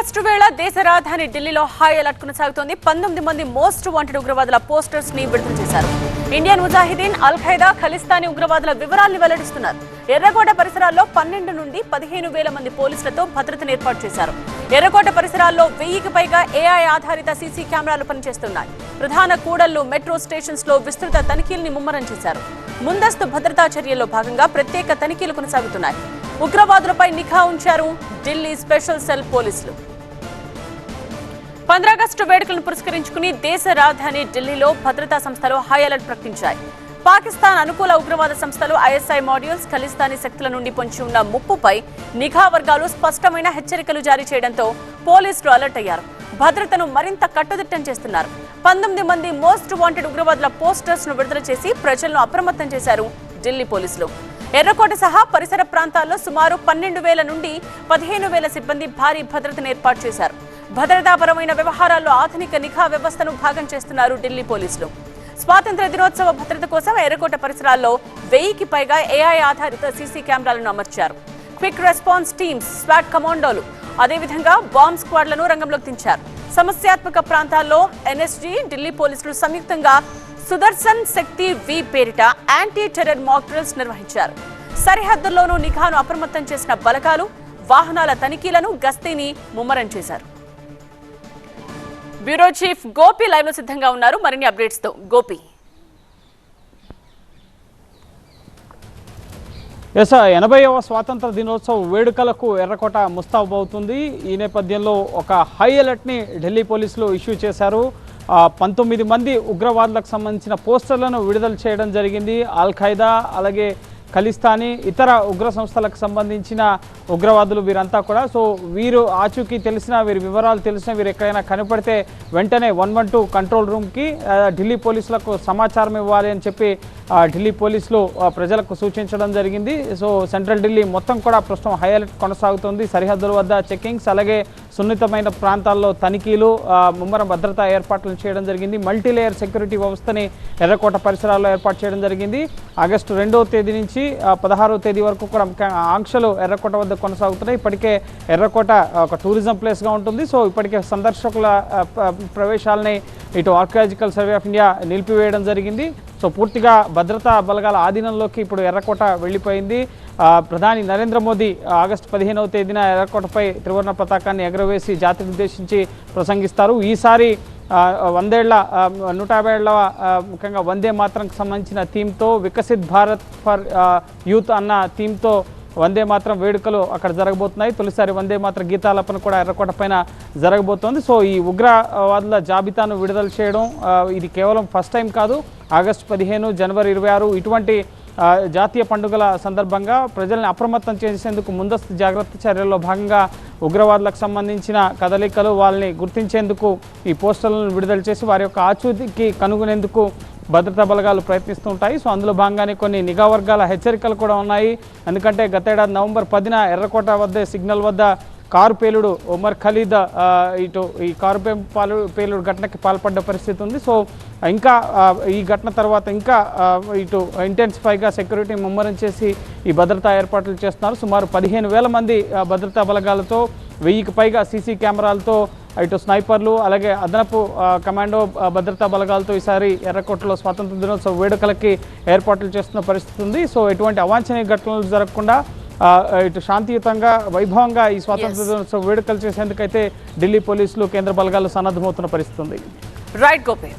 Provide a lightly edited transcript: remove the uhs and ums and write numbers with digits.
August వేళ దేశ రాజధాని ఢిల్లీలో హై అలర్ట్ కొనసాగుతోంది. 19 మంది మోస్ట్ వాంటెడ్ ఉగ్రవాదుల పోస్టర్స్ ని విడుదల చేశారు. ఇండియన్ ముజాహిదీన్, అల్ ఖైదా, ఖలిస్తానీ ఉగ్రవాదుల వివరాలను వెల్లడిస్తున్నారు. ఎర్రకోట పరిసరాల్లో 12 నుండి 15,000 మంది పోలీసులతో భద్రతను ఏర్పాటు చేశారు. ఎర్రకోట పరిసరాల్లో 1000కి పైగా ఏఐ ఆధారిత సీసీ కెమెరాలు పనిచేస్తున్నాయి. ప్రధాన కూడళ్లు, మెట్రో స్టేషన్స్ లో విస్తృత తనిఖీల్ని ముమ్మరం చేశారు. ముందస్తు భద్రతా చర్యల్లో భాగంగా ప్రత్యేక తనిఖీలు కొనసాగుతున్నాయి. ఉగ్రవాదులపై నిఘా ఉంచారు ఢిల్లీ స్పెషల్ సెల్ పోలీసులు. 15 ఆగస్టు వేడుకలను పురస్కరించుకుని దేశ రాజధాని ఢిల్లీలో భద్రతా సంస్థలు హై అలర్ట్ ప్రకటించాయి. పాకిస్తాన్ అనుకూల ఉగ్రవాద సంస్థలు, ఐఎస్ఐ మాడ్యూల్స్, ఖలిస్తానీ శక్తుల నుండి పొంచి ఉన్న ముప్పుపై నిఘా వర్గాలు స్పష్టమైన హెచ్చరికలు జారీ చేయడంతో పోలీసులు అలర్ట్ అయ్యారు. భద్రతను మరింత కట్టుదిట్టం చేస్తున్నారు. 19 మంది మోస్ట్ వాంటెడ్ ఉగ్రవాదుల పోస్టర్స్ ను విడుదల చేసి ప్రజలను అప్రమత్తం చేశారు ఢిల్లీ పోలీసులు. ఎర్రకోట సహా పరిసర ప్రాంతాల్లో సుమారు 12,000 నుండి 15,000 సిబ్బంది భారీ భద్రతను ఏర్పాటు చేశారు. భద్రతాపరమైన వ్యవహారాల్లో ఆధునిక నిఘా వ్యవస్థను భాగం చేస్తున్నారు ఢిల్లీ పోలీసులు. స్వాతంత్ర్య దినోత్సవ భద్రత కోసం ఎర్రకోట పరిసరాల్లో 1000కి పైగా ఏఐ ఆధారిత సీసీ కెమెరాలను అమర్చారు. క్విక్ రెస్పాన్స్ టీమ్స్, స్వాట్ కమాండోలు, అదేవిధంగా బాంబ్ స్క్వాడ్లను రంగంలోకి దించారు. సమస్యాత్మక ప్రాంతాల్లో ఎన్ఎస్జీ, ఢిల్లీ పోలీసులు సంయుక్తంగా సుదర్శన్ శక్తి వి పేరిట యాంటీ టెర్రర్ మాక్ డ్రిల్స్ నిర్వహించారు. సరిహద్దుల్లోనూ నిఘాను అప్రమత్తం చేసిన బలగాలు వాహనాల తనిఖీలను, గస్తీని ముమ్మరం చేశారు. బ్యూరో చీఫ్ గోపి లైవ్ లో సిద్ధంగా ఉన్నారు మరిన్ని అప్డేట్స్ తో. గోపి, 80వ స్వాతంత్ర దినోత్సవ వేడుకలకు ఎర్రకోట ముస్తాబవుతుంది. ఈ నేపథ్యంలో ఒక హై అలర్ట్ని ఢిల్లీ పోలీసులు ఇష్యూ చేశారు. 19 మంది ఉగ్రవాదులకు సంబంధించిన పోస్టర్లను విడుదల చేయడం జరిగింది. అల్ ఖైదా, అలాగే ఖలిస్తానీ, ఇతర ఉగ్ర సంస్థలకు సంబంధించిన ఉగ్రవాదులు వీరంతా కూడా. సో వీరు ఆచూకీ తెలిసినా, వీరి వివరాలు తెలిసినా, వీరు ఎక్కడైనా కనపడితే వెంటనే 112 కంట్రోల్ రూమ్కి ఢిల్లీ పోలీసులకు సమాచారం ఇవ్వాలి అని చెప్పి ఢిల్లీ పోలీసులు ప్రజలకు సూచించడం జరిగింది. సో సెంట్రల్ ఢిల్లీ మొత్తం కూడా ప్రస్తుతం హై అలర్ట్ కొనసాగుతుంది. సరిహద్దుల వద్ద చెకింగ్స్, అలాగే సున్నితమైన ప్రాంతాల్లో తనిఖీలు, ముమ్మర భద్రతా ఏర్పాట్లు చేయడం జరిగింది. మల్టీలేయర్ సెక్యూరిటీ వ్యవస్థని ఎర్రకోట పరిసరాల్లో ఏర్పాటు చేయడం జరిగింది. ఆగస్టు 2వ తేదీ నుంచి 16వ తేదీ వరకు కూడా ఆంక్షలు ఎర్రకోట వద్ద కొనసాగుతున్నాయి. ఇప్పటికే ఎర్రకోట ఒక టూరిజం ప్లేస్గా ఉంటుంది. సో ఇప్పటికే సందర్శకుల ప్రవేశాలని ఇటు ఆర్కియాలజికల్ సర్వే ఆఫ్ ఇండియా నిలిపివేయడం జరిగింది. సో పూర్తిగా భద్రతా బలగాల ఆధీనంలోకి ఇప్పుడు ఎర్రకోట వెళ్ళిపోయింది. ప్రధాని నరేంద్ర మోదీ ఆగస్టు 15వ తేదీన ఎర్రకోటపై త్రివర్ణ పతాకాన్ని ఎగరవేసి జాతిని ఉద్దేశించి ప్రసంగిస్తారు. ఈసారి 150 ఏళ్ల ముఖ్యంగా వందే మాతరంకి సంబంధించిన థీమ్తో, వికసిత్ భారత్ ఫర్ యూత్ అన్న థీమ్తో వందే మాతరం వేడుకలు అక్కడ జరగబోతున్నాయి. తొలిసారి వందే మాతరం గీతాలపన కూడా ఎర్రకోట పైన జరగబోతోంది. సో ఈ ఉగ్రవాదుల జాబితాను విడుదల చేయడం ఇది కేవలం ఫస్ట్ టైం కాదు. ఆగస్టు 15, జనవరి 26 ఇటువంటి జాతీయ పండుగల సందర్భంగా ప్రజల్ని అప్రమత్తం చేసేందుకు ముందస్తు జాగ్రత్త చర్యల్లో భాగంగా ఉగ్రవాదులకు సంబంధించిన కదలికలు, వాళ్ళని గుర్తించేందుకు ఈ పోస్టర్లను విడుదల చేసి వారి యొక్క ఆచూకీకి కనుగొనేందుకు భద్రతా బలగాలు ప్రయత్నిస్తూ ఉంటాయి. సో అందులో భాగంగానే కొన్ని నిఘా వర్గాల హెచ్చరికలు కూడా ఉన్నాయి. ఎందుకంటే గతేడాది నవంబర్ 10న ఎర్రకోట వద్ద సిగ్నల్ వద్ద కారు పేలుడు, ఉమర్ ఖలీద్ ఇటు ఈ కారు పేలుడు ఘటనకి పాల్పడ్డ పరిస్థితి ఉంది. సో ఇంకా ఈ ఘటన తర్వాత ఇంకా ఇటు ఇంటెన్సిఫైగా సెక్యూరిటీ ముమ్మరం చేసి ఈ భద్రతా ఏర్పాట్లు చేస్తున్నారు. సుమారు 15,000 మంది భద్రతా బలగాలతో, 1000కి పైగా సీసీ కెమెరాలతో, ఇటు స్నైపర్లు, అలాగే అదనపు కమాండో భద్రతా బలగాలతో ఈసారి ఎర్రకోటలో స్వాతంత్ర దినోత్సవ వేడుకలకి ఏర్పాట్లు చేస్తున్న పరిస్థితి ఉంది. సో ఎటువంటి అవాంఛనీయ ఘటనలు జరగకుండా ఇటు శాంతియుతంగా, వైభవంగా ఈ స్వాతంత్ర దినోత్సవ వేడుకలు చేసేందుకైతే ఢిల్లీ పోలీసులు, కేంద్ర బలగాలు సన్నద్ధమవుతున్న పరిస్థితి ఉంది. రైట్ గోపి.